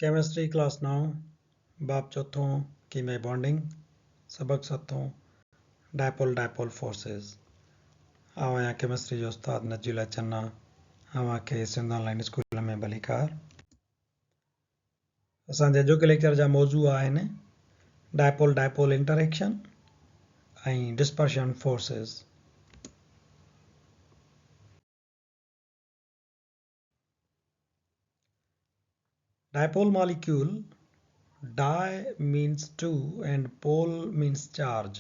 Chemistry class 9 बाब चौथों कीमियाई bonding सबक सतों डायपोल डायपोल फोर्सेस आवां केमिस्ट्री जो उस्ताद नजीउल्लाह चन्ना आवां के सिंध ऑनलाइन स्कूल में भलीकार असांजे अॼोके लेक्चर जा मौज़ू आहिनि डायपोल डायपोल इंटरेक्शन ऐं dispersion forces. Dipole molecule, di means two and pole means charge.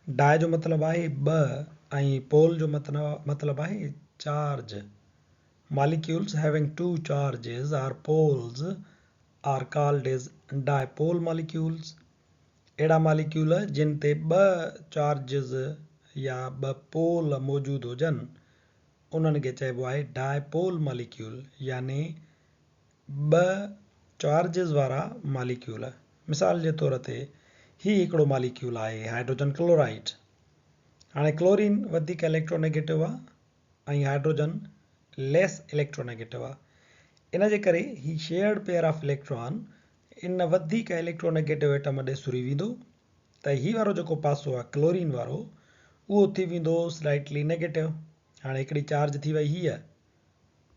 Di जो मतलब आहे ॿ ऐं pole जो मतलब आहे charge. Molecules having two charges or poles are called as dipole molecules. अहिड़ा molecule जिन ते ॿ charges या ॿ pole मौजूद हुजनि उन्हनि खे चइबो आहे dipole molecule यानी ॿ चार्जिस वारा मालिक्यूल। मिसाल जे तौर ते ही हिकिड़ो मालिक्यूल आहे हाइड्रोजन क्लोराइड। हाणे क्लोरीन वधीक इलेक्ट्रोनेगेटिव आहे ऐं हाइड्रोजन लेस इलेक्ट्रोनेगेटिव आहे। इन जे करे ही shared pair of electron in वधीक इलेक्ट्रोनेगेटिव एटम ॾे सुरी वेंदो त ही वारो जेको पासो आहे क्लोरीन वारो उहो थी वेंदो स्लाइटली नेगेटिव। हाणे हिकिड़ी चार्ज थी वई हीअ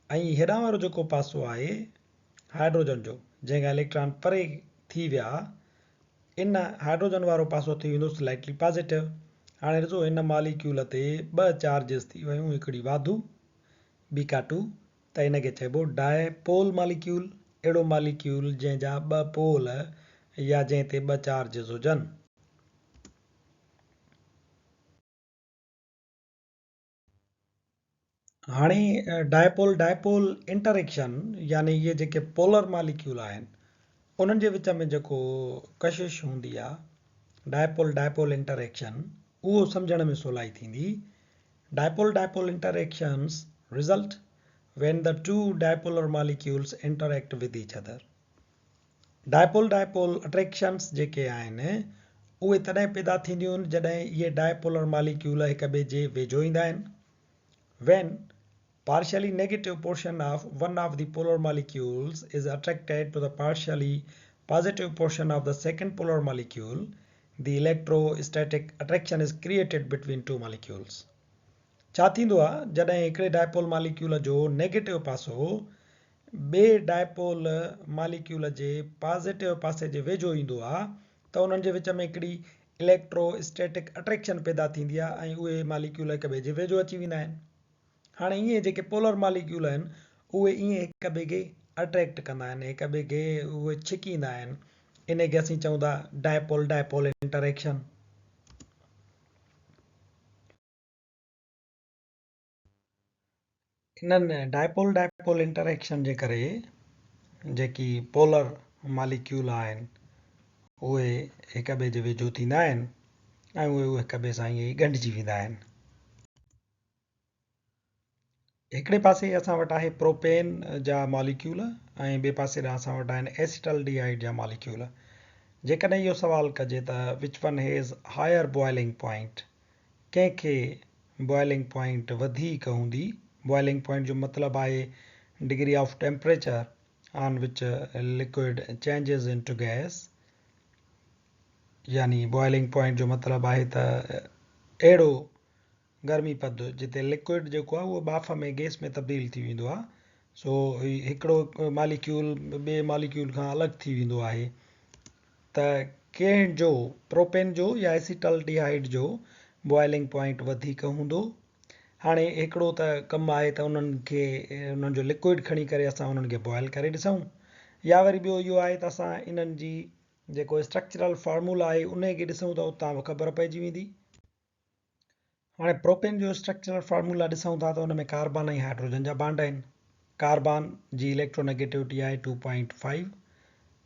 ऐं हेॾां वारो जेको पासो आहे हाइड्रोजन जो जंहिंखां इलेक्ट्रॉन परे थी विया इन हाइड्रोजन वारो पासो थी वेंदो स्लाइटली पॉजिटिव। हाणे ॾिसो इन मालिक्यूल ते ॿ चार्जिस थी वियूं हिकिड़ी वाधू ॿी काटू त इनखे चइबो डायपोल मालिक्यूल। अहिड़ो मालिक्यूल जंहिंजा ॿ पोल या जंहिं ते ॿ चार्जिस हुजनि। हाणे डायपोल डायपोल इंटरेक्शन यानी इहे जेके पोलर मालिक्यूल आहिनि उन्हनि जे विच में जेको कशिश हूंदी आहे डायपोल डायपोल इंटरेक्शन उहो सम्झण में सवलाई थींदी। Dipole dipole interactions result when the two dipolar molecules interact with each other. Dipole dipole attractions जेके आहिनि उहे तॾहिं पैदा थींदियूं आहिनि जॾहिं इहे डायपोलर मालिक्यूल हिक ॿिए जे वेझो ईंदा आहिनि। when partially negative portion of one of the polar molecules is attracted to the partially positive portion of the second polar molecule, the electrostatic attraction is created between two molecules. छा थींदो आहे जॾहिं हिकिड़े डायपोल मालिक्यूल जो negative पासो ॿिए dipole molecule जे positive पासे जे वेझो ईंदो आहे त उन्हनि जे विच में हिकिड़ी इलेक्ट्रोस्टैटिक अट्रैक्शन पैदा थींदी आहे ऐं उहे मालिक्यूल हिक ॿिए जे वेझो अची वेंदा आहिनि। हाणे इहे जेके पोलर मालिक्यूल आहिनि उहे ईअं हिक ॿिए खे अट्रैक्ट कंदा आहिनि हिक ॿिए खे उहे छिकींदा आहिनि इन खे असीं चऊं था डायपोल डायपोल इंटरेक्शन। इन्हनि डायपोल डायपोल इंटरेक्शन जे करे जेकी पोलर मालिक्यूल आहिनि उहे हिक ॿिए जे वेझो थींदा आहिनि ऐं उहे हिक ॿिए सां ईअं ई ॻंढिजी वेंदा आहिनि। हिकिड़े पासे असां वटि आहे प्रोपेन जा मॉलिक्यूल ऐं ॿिए पासे ॾांहुं असां वटि आहिनि एसिटल्डिहाइड जा मॉलिक्यूल। जेकॾहिं इहो सुवालु कजे त which one has higher boiling point, कंहिंखे बॉइलिंग पॉइंट वधीक हूंदी। बॉइलिंग पॉइंट जो मतिलबु आहे degree of temperature on which liquid changes into gas. यानी बॉइलिंग पॉइंट जो मतिलबु आहे त अहिड़ो गर्मी पद जिते लिक्विड जेको आहे उहो बाफ़ में गैस में तब्दील थी वेंदो आहे। सो हिकिड़ो मालिक्यूल ॿिए मालिक्यूल खां अलॻि थी वेंदो आहे त कंहिं जो प्रोपेन जो या एसिटल्डिहाइड जो बॉइलिंग पॉइंट वधीक हूंदो। हाणे हिकिड़ो त कमु आहे त उन्हनि खे उन्हनि जो लिक्विड खणी करे असां उन्हनि खे बॉइल करे ॾिसूं या वरी ॿियो इहो आहे त असां इन्हनि जी जेको स्ट्रक्चरल फार्मूला आहे उन खे ॾिसूं त उतां ख़बर पइजी वेंदी। हाणे प्रोपेन जो स्ट्रक्चरल फार्मूला ॾिसूं था त हुन में कार्बन ऐं हाइड्रोजन जा बांड आहिनि। कार्बन जी इलेक्ट्रोनेगेटिविटी आहे 2.5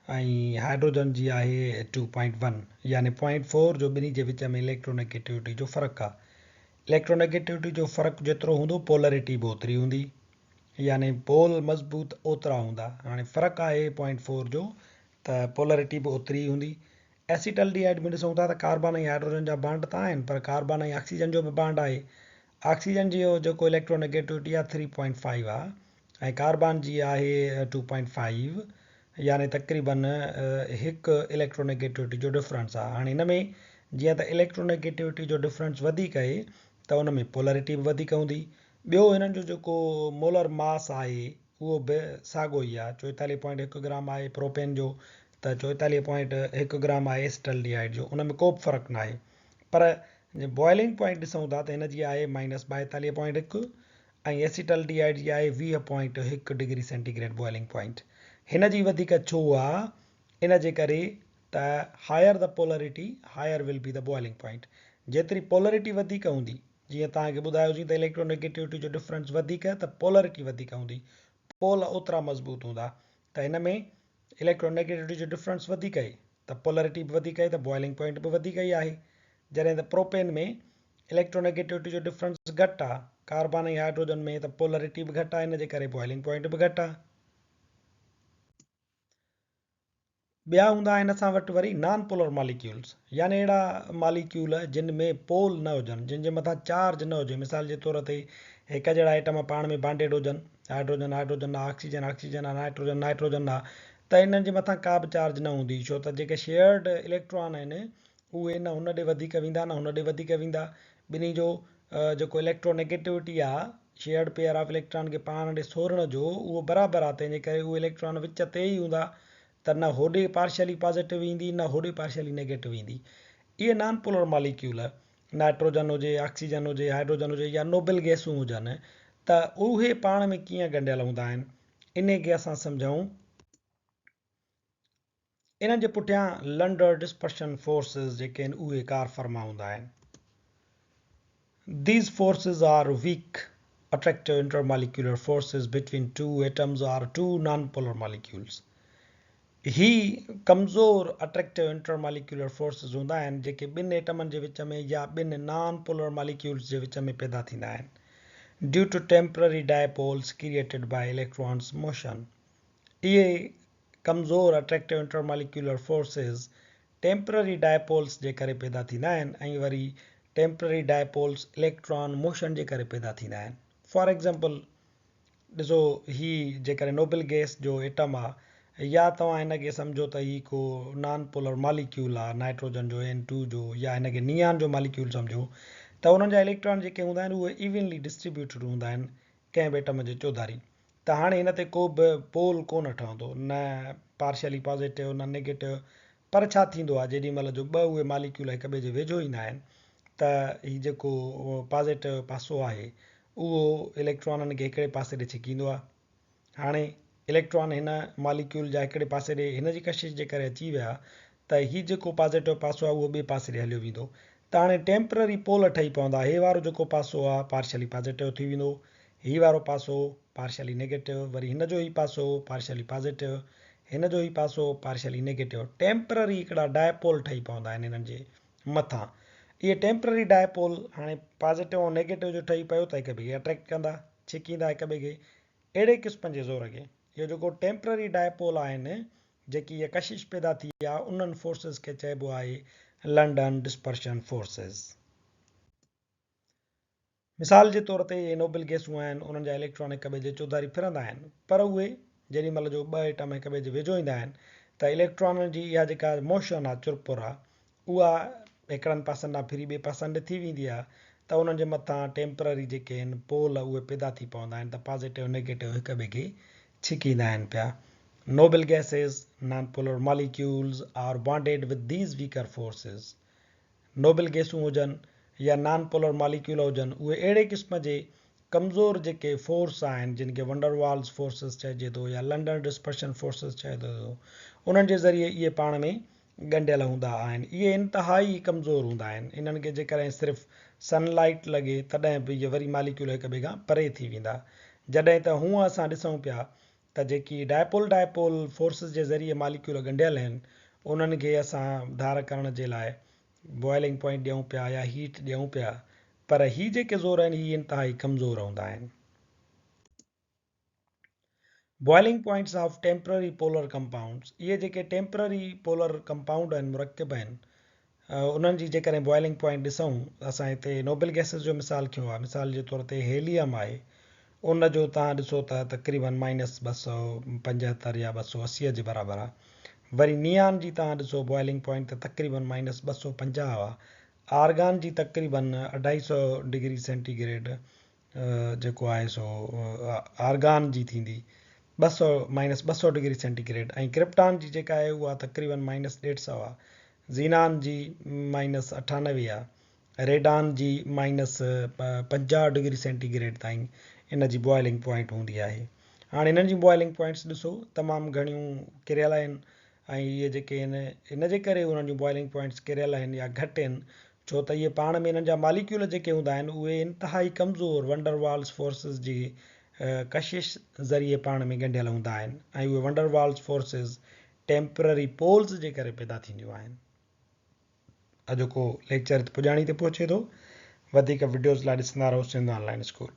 ऐं हाइड्रोजन जी आहे 2.1 यानी 0.4 जो ॿिन्ही जे विच में इलेक्ट्रोनेगेटिविटी जो फ़र्क़ु आहे। इलेक्ट्रोनेगेटिविटी जो फ़र्क़ु जेतिरो हूंदो पोलरिटी बि ओतिरी हूंदी यानी पोल मज़बूत ओतिरा हूंदा। हाणे फ़र्क़ु आहे 0.4 जो त पोलरिटी बि ओतिरी हूंदी। एसिटल्डिहाइड में ॾिसूं था त कार्बन ऐं हाइड्रोजन जा बांड त आहिनि पर कार्बन ऐं ऑक्सीजन जो बि बांड आहे। ऑक्सीजन जो जेको इलेक्ट्रोनेगेटिविटी आहे 3.5 आहे ऐं कार्बन जी आहे 2.5 यानी तक़रीबन हिकु इलेक्ट्रोनेगेटिविटी जो डिफरेंस आहे। हाणे हिन में जीअं त इलेक्ट्रोनेगेटिविटी जो डिफरेंस वधीक आहे त उन में पोलरिटी बि वधीक हूंदी। ॿियो हिननि जो जेको मोलर मास आहे उहो बि साॻियो ई आहे। 44.1 ग्राम आहे प्रोपेन जो, त 44.1 ग्राम आहे एसिटल्डिहाइड जो, उन में को बि फ़र्क़ु न आहे। पर बॉइलिंग पॉइंट ॾिसूं था त हिन जी आहे -42.1 ऐं एसिटल्डिहाइड जी आहे 20.1 डिग्री सेंटीग्रेड बॉइलिंग पॉइंट। हिन जी वधीक छो आहे? इन जे करे त higher the polarity higher will be the boiling point. जेतिरी पोलरिटी वधीक हूंदी, जीअं तव्हांखे ॿुधायोसीं त इलेक्ट्रोनेगेटिविटी जो डिफरेंस वधीक त पोलरिटी वधीक हूंदी, पोल ओतिरा मज़बूत हूंदा। त हिन में इलेक्ट्रोनेगेटिविटी जो डिफरेंस वधीक आहे त पोलरिटी बि वधीक आहे त बॉइलिंग पॉइंट बि वधीक ई आहे। जॾहिं त प्रोपेन में इलेक्ट्रोनेगेटिविटी जो डिफरेंस घटि आहे, कार्बन ऐं हाइड्रोजन में त पोलरिटी बि घटि आहे, इन जे करे बॉइलिंग पॉइंट बि घटि आहे। ॿिया हूंदा आहिनि असां वटि वरी नॉन पोलर मॉलिक्यूल्स, यानी अहिड़ा मॉलिक्यूल जिन में पोल न हुजनि, जिन जे मथां चार्ज न हुजे। मिसाल जे तौर ते हिकु जहिड़ा आइटम पाण में बांडेड हुजनि, हाइड्रोजन हाइड्रोजन आहे, ऑक्सीजन ऑक्सीजन आहे, नाइट्रोजन नाइट्रोजन आहे, त इन्हनि जे मथां का बि चार्ज न हूंदी, छो त जेके शेयर्ड इलेक्ट्रॉन आहिनि उहे न हुन ॾे वधीक वेंदा न हुन ॾे वधीक वेंदा। ॿिन्ही जो जेको इलेक्ट्रोनेगेटिविटी आहे, शेयर्ड पेयर ऑफ इलेक्ट्रॉन खे पाण ॾे सोरण जो, उहो बराबरि आहे। तंहिंजे करे उहे इलेक्ट्रॉन विच ते ई हूंदा, त न होॾे पार्शली पॉज़िटिव ईंदी न होॾे पार्शली नेगेटिव ईंदी। इहे नॉन पोलर मॉलिक्यूल, नाइट्रोजन हुजे, ऑक्सीजन हुजे, हाइड्रोजन हुजे या नोबल गैसूं हुजनि, त उहे पाण में कीअं ॻंढियल हूंदा आहिनि, इन खे असां सम्झूं। इन्हनि जे पुठियां लंडर डिस्पर्शन फोर्सिस जेके आहिनि उहे कार फर्मा हूंदा आहिनि। These forces are weak attractive intermolecular forces between two atoms or two non-polar molecules. ही कमज़ोर अट्रैक्टिव इंटरमॉलिक्यूलर फोर्सिस हूंदा आहिनि जेके ॿिनि एटमनि जे विच में या ॿिनि नॉन पोलर मॉलिक्यूल्स जे विच में पैदा थींदा आहिनि due to temporary dipoles created by electrons motion. इहे कमज़ोर attractive intermolecular forces temporary dipoles जे करे पैदा थींदा आहिनि ऐं वरी टेम्पररी डायपोल्स इलेक्ट्रॉन मोशन जे करे पैदा थींदा आहिनि। फॉर एग्ज़ाम्पल ॾिसो, ही जेकॾहिं नोबल गैस जो एटम आहे, या तव्हां हिनखे सम्झो त ही को नॉन पोलर मॉलिक्यूल आहे, नाइट्रोजन जो N2 जो, या हिनखे नियान जो मॉलिक्यूल सम्झो, त उन्हनि जा इलेक्ट्रॉन जेके हूंदा आहिनि उहे इवनली डिस्ट्रीब्यूटेड हूंदा आहिनि कंहिं बि एटम जे चौधारी। त हाणे हिन ते को बि पोल कोन ठहंदो, न पार्शली पॉज़िटिव न नेगेटिव। पर छा थींदो आहे, जेॾी महिल जो ॿ उहे मॉलिक्यूल हिक ॿिए जे वेझो ईंदा आहिनि, त ही जेको पॉज़िटिव पासो आहे उहो इलेक्ट्रॉननि खे हिकिड़े पासे ॾे छिकींदो आहे। हाणे इलेक्ट्रॉन हिन मॉलिक्यूल जा हिकिड़े पासे ॾे हिन जी कशिश जे करे अची विया, त हीउ जेको पॉज़िटिव पासो आहे उहो ॿिए पासे ॾे हलियो वेंदो। त हाणे टेम्पररी पोल ठही पवंदा। हे वारो जेको पासो आहे पार्शली पॉज़िटिव थी वेंदो, ही वारो पासो पार्शली नेगेटिव, वरी हिन जो ई पासो पार्शली पॉज़िटिव, हिन जो ई पासो पार्शली नेगेटिव। टेम्पररी हिकिड़ा डायपोल ठही पवंदा आहिनि हिननि जे मथां। इहे टेम्पररी डायपोल हाणे पॉज़िटिव ऐं नेगेटिव जो ठही पियो त हिक ॿिए खे अट्रैक्ट कंदा, छिकींदा हिक ॿिए खे, अहिड़े क़िस्म जे ज़ोर खे। इहो जेको टेम्पररी डायपोल आहिनि, जेकी इहा कशिश पैदा थी आहे, उन्हनि फोर्सिस खे चइबो आहे लंडन डिस्पर्शन फोर्सिस। मिसाल जे तौर ते इहे नोबल गैसूं आहिनि, उन्हनि जा इलेक्ट्रॉन हिक ॿिए जे चौधारी फिरंदा आहिनि, पर उहे जेॾी महिल जो ॿ एटम हिक ॿिए जे वेझो ईंदा आहिनि, त इलेक्ट्रॉननि जी इहा जेका मोशन आहे, चुरपुर आहे, उहा हिकिड़नि पासनि खां फिरी ॿिए पासनि ॾे थी वेंदी आहे। त उन्हनि जे मथां टेम्पररी जेके आहिनि पोल उहे पैदा थी पवंदा आहिनि, त पॉज़िटिव नेगेटिव हिक ॿिए खे छिकींदा आहिनि पिया। Noble gases, non-polar molecules are bonded with these weaker forces. Noble गैसूं हुजनि या नॉन पोलर मॉलिक्यूल हुजनि, उहे अहिड़े क़िस्म जे कमज़ोर जेके फोर्स आहिनि, जिन खे वंडरवाल्स फोर्सिस चइजे थो या लंडन डिस्पर्शन फोर्सिस चए थो, उन्हनि जे ज़रिए इहे पाण में ॻंढियल हूंदा आहिनि। इहे इंतिहाई कमज़ोर हूंदा आहिनि। इन्हनि खे जेकॾहिं सिर्फ़ु सनलाइट लॻे तॾहिं बि इहे वरी मॉलिक्यूल हिक ॿिए खां परे थी वेंदा। जॾहिं त हूअं असां ॾिसूं पिया त जेकी डायपोल फोर्सिस जे ज़रिए मॉलिक्यूल ॻंढियल आहिनि, उन्हनि खे असां धार करण जे लाइ बॉइलिंग पॉइंट ॾियूं पिया या हीट ॾियूं पिया, पर ही जेके ज़ोर आहिनि ही इंतिहाई कमज़ोर हूंदा आहिनि। Boiling points of temporary polar compounds, इहे जेके टेम्पररी पोलर कंपाउंड आहिनि, मुरकब आहिनि, उन्हनि जी जेकॾहिं बॉइलिंग पॉइंट ॾिसूं, असां हिते नोबल गैसिस जो मिसाल खयो आहे। मिसाल जे तौर ते हेलियम आहे, उन जो तव्हां ॾिसो त तक़रीबन -275 या 280 जे बराबरि आहे। वरी नियान जी तव्हां ॾिसो बॉइलिंग पॉइंट त तक़रीबन -250 आहे। आर्गान जी तक़रीबन 250 डिग्री सेंटीग्रेड जेको आहे सो आर्गान जी थींदी 200 -200 डिग्री सेंटीग्रेड। ऐं क्रिप्टान जी जेका आहे उहा तक़रीबन -150 आहे। ज़ीनान जी -98 आहे। रेडान जी -50 डिग्री सेंटीग्रेड ताईं इन जी बॉइलिंग पॉइंट हूंदी आहे। हाणे इन्हनि जी बॉइलिंग पॉइंट्स ॾिसो तमामु घणियूं किरियल आहिनि ऐं इहे जेके आहिनि इन जे करे उन्हनि जूं बॉइलिंग पॉइंट्स किरियल आहिनि या घटि आहिनि, छो त इहे पाण में इन्हनि जा मालिक्यूल जेके हूंदा आहिनि उहे इंतिहाई कमज़ोर वंडरवाल्स फोर्सिस जी कशिश ज़रिए पाण में ॻंढियल हूंदा आहिनि ऐं उहे वंडरवाल्स फोर्सिस टेम्पररी पोल्स जे करे पैदा थींदियूं आहिनि। अॼोको लेक्चर पुॼाणी ते पहुचे थो। वधीक वीडियोज़ लाइ ॾिसंदा रहो सिंध ऑनलाइन स्कूल।